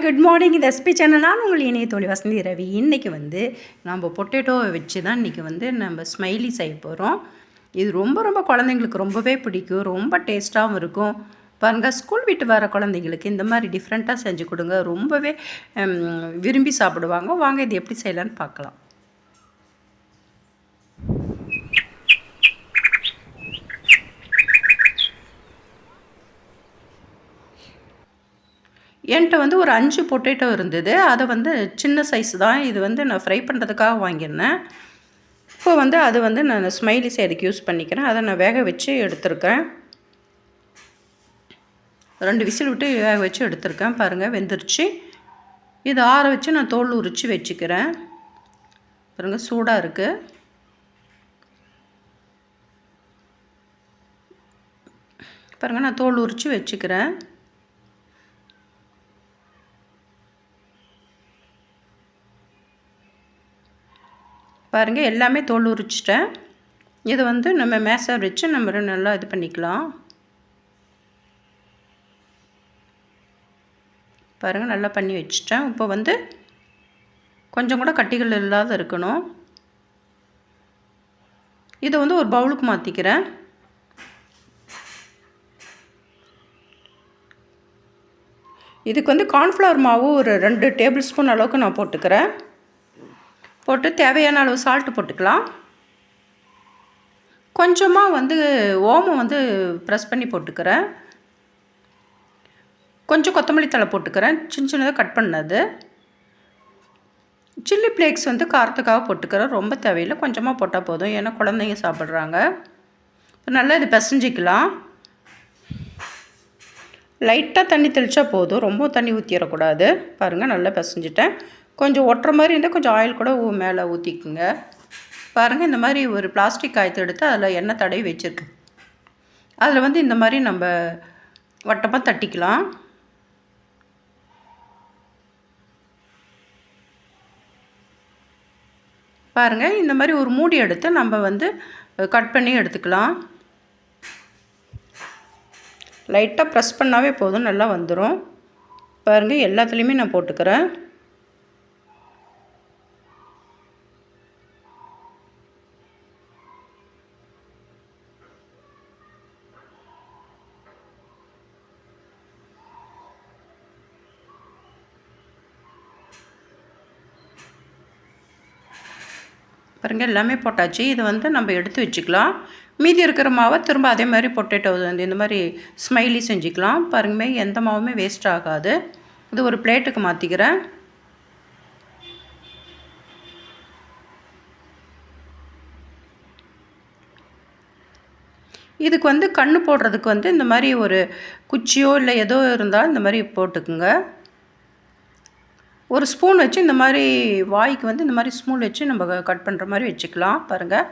Good morning. இது SP channel. நான் உங்கள் இணைய தோழி வசந்தி ரவி. இன்றைக்கி வந்து நம்ம பொட்டேட்டோவை வச்சு தான் இன்றைக்கி வந்து நம்ம ஸ்மைலி செய்ய போகிறோம். இது ரொம்ப குழந்தைங்களுக்கு ரொம்பவே பிடிக்கும், ரொம்ப டேஸ்ட்டாகவும் இருக்கும். பாருங்கள், ஸ்கூல் விட்டு வர குழந்தைங்களுக்கு இந்த மாதிரி டிஃப்ரெண்ட்டாக செஞ்சு கொடுங்க, ரொம்பவே விரும்பி சாப்பிடுவாங்க. வாங்க இது எப்படி செய்யலான்னு பார்க்கலாம். என்கிட்ட வந்து ஒரு 5 பொட்டேட்டோ இருந்தது. அதை வந்து சின்ன சைஸ் தான். இது வந்து நான் ஃப்ரை பண்ணுறதுக்காக வாங்கியிருந்தேன். இப்போ வந்து அது வந்து நான் ஸ்மைலி செய்யறதுக்கு யூஸ் பண்ணிக்கிறேன். அதை நான் வேக வச்சு எடுத்துருக்கேன். 2 விசில் விட்டு வேக வச்சு எடுத்துருக்கேன். பாருங்கள், வெந்துருச்சு. இது ஆற வச்சு நான் தோல் உரித்து வச்சுக்கிறேன். பாருங்கள், சூடாக இருக்குது. பாருங்கள், நான் தோல் உரித்து வச்சுக்கிறேன். பாருங்கள், எல்லாமே தோல் உரிச்சிட்டேன். இதை வந்து நம்ம மேசை வச்சு நம்ம நல்லா இது பண்ணிக்கலாம். பாருங்கள், நல்லா பண்ணி வச்சிட்டேன். இப்போ வந்து கொஞ்சம் கூட கட்டிகள் இல்லாத இருக்கணும். இதை வந்து ஒரு பவுலுக்கு மாற்றிக்கிறேன். இதுக்கு வந்து கார்ன்ஃப்ளவர் மாவு ஒரு 2 டேபிள் ஸ்பூன் அளவுக்கு நான் போட்டுக்கிறேன். போட்டு தேவையான அளவு சால்ட்டு போட்டுக்கலாம். கொஞ்சமாக வந்து ஓமம் வந்து ப்ரெஸ் பண்ணி போட்டுக்கிறேன். கொஞ்சம் கொத்தமல்லி தழை போட்டுக்கிறேன், சின்னதாக கட் பண்ணது. சில்லி ஃப்ளேக்ஸ் வந்து காரத்துக்காக போட்டுக்கிறேன், ரொம்ப தேவையில்லை, கொஞ்சமாக போட்டால் போதும், ஏன்னா குழந்தைங்க சாப்பிட்றாங்க. நல்லா இது பிசைஞ்சிக்கலாம். லைட்டாக தண்ணி தெளித்தா போதும், ரொம்ப தண்ணி ஊற்றிடக்கூடாது. பாருங்கள், நல்லா பிசைஞ்சிட்டேன். கொஞ்சம் ஒட்டுற மாதிரி இருந்தால் கொஞ்சம் ஆயில் கூட மேலே ஊற்றிக்குங்க. பாருங்கள், இந்த மாதிரி ஒரு பிளாஸ்டிக் காயத்தை எடுத்து அதில் எண்ணெய் தடவி வச்சுருக்கு. அதில் வந்து இந்த மாதிரி நம்ம வட்டமாக தட்டிக்கலாம். பாருங்கள், இந்த மாதிரி ஒரு மூடி எடுத்து நம்ம வந்து கட் பண்ணி எடுத்துக்கலாம். லைட்டாக ப்ரெஸ் பண்ணாவே போதும், நல்லா வந்துடும். பாருங்கள், எல்லாத்துலேயுமே நான் போட்டுக்கிறேன். பாருங்கள், எல்லாமே போட்டாச்சு. இது வந்து நம்ம எடுத்து வச்சுக்கலாம். மீதி இருக்கிற மாவை திரும்ப அதே மாதிரி பொட்டேட்டோ வந்து இந்த மாதிரி ஸ்மைலி செஞ்சுக்கலாம். பாருங்கள், எந்த மாவுமே வேஸ்ட் ஆகாது. இது ஒரு பிளேட்டுக்கு மாற்றிக்கிறேன். இதுக்கு வந்து கண்ணு போடுறதுக்கு வந்து இந்த மாதிரி ஒரு குச்சியோ இல்லை ஏதோ இருந்தால் இந்த மாதிரி போட்டுக்குங்க. ஒரு ஸ்பூன் வச்சு இந்த மாதிரி வாய்க்கு வந்து இந்த மாதிரி ஸ்பூன் வச்சு நம்ம கட் பண்ணுற மாதிரி வச்சுக்கலாம். பாருங்கள்,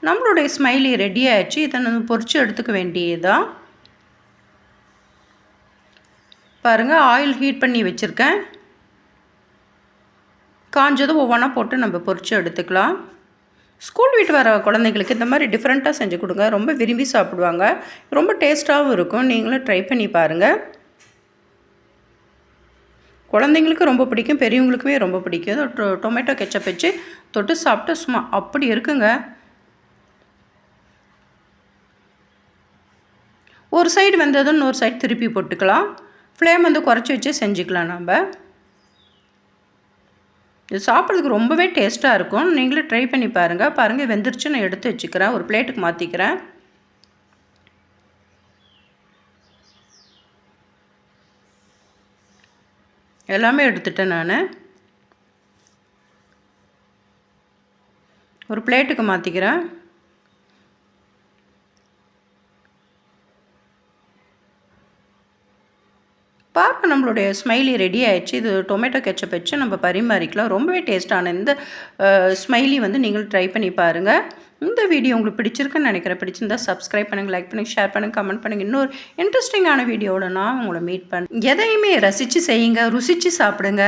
நம்மளுடைய ஸ்மைலி ரெடி ஆகிடுச்சு. இதை நம்ம பொரித்து எடுத்துக்க வேண்டியதுதான். பாருங்கள், ஆயில் ஹீட் பண்ணி வச்சுருக்கேன். காஞ்சதும் ஒவ்வொன்றா போட்டு நம்ம பொரித்து எடுத்துக்கலாம். ஸ்கூல் விட்டு வர குழந்தைங்களுக்கு இந்த மாதிரி டிஃப்ரெண்ட்டாக செஞ்சு கொடுங்க, ரொம்ப விரும்பி சாப்பிடுவாங்க. ரொம்ப டேஸ்ட்டாகவும் இருக்கும். நீங்களும் ட்ரை பண்ணி பாருங்கள். குழந்தைங்களுக்கு ரொம்ப பிடிக்கும், பெரியவங்களுக்குமே ரொம்ப பிடிக்கும். டொமேட்டோ கெச்சப் வச்சு தொட்டு சாப்பிட்டு சும்மா அப்படி இருக்குங்க. ஒரு சைடு வெந்ததும் இன்னொரு சைடு திருப்பி போட்டுக்கலாம். ஃப்ளேம் வந்து குறைச்சி வச்சு செஞ்சுக்கலாம். நம்ம இது சாப்பிட்றதுக்கு ரொம்பவே டேஸ்ட்டாக இருக்கும். நீங்களும் ட்ரை பண்ணி பாருங்கள். பாருங்கள், வெந்துருச்சு. நான் எடுத்து வச்சுக்கிறேன், ஒரு பிளேட்டுக்கு மாற்றிக்கிறேன். எல்லாமே எடுத்துட்டேன் நான். ஒரு பிளேட்டுக்கு மாற்றிக்கிறேன். பாருங்கள், நம்மளுடைய ஸ்மைலி ரெடி ஆகிடுச்சு. இது டொமேட்டோ கெச்சப் வச்சு நம்ம பரிமாறிக்கலாம். ரொம்பவே டேஸ்ட்டான இந்த ஸ்மைலி வந்து நீங்கள் ட்ரை பண்ணி பாருங்கள். இந்த வீடியோ உங்களுக்கு பிடிச்சிருக்குன்னு நினைக்கிறேன். பிடிச்சிருந்தால் சப்ஸ்கிரைப் பண்ணுங்கள், லைக் பண்ணுங்கள், ஷேர் பண்ணுங்கள், கமெண்ட் பண்ணுங்கள். இன்னொரு இன்ட்ரெஸ்டிங்கான வீடியோவோட நான் உங்களை மீட் பண்ணேன். எதையுமே ரசித்து செய்யுங்க, ருசித்து சாப்பிடுங்க.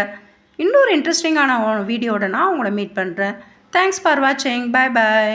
இன்னொரு இன்ட்ரெஸ்டிங்கான வீடியோவோட நான் உங்களை மீட் பண்ணுறேன். தேங்க்ஸ் ஃபார் வாட்சிங். பாய் பாய்.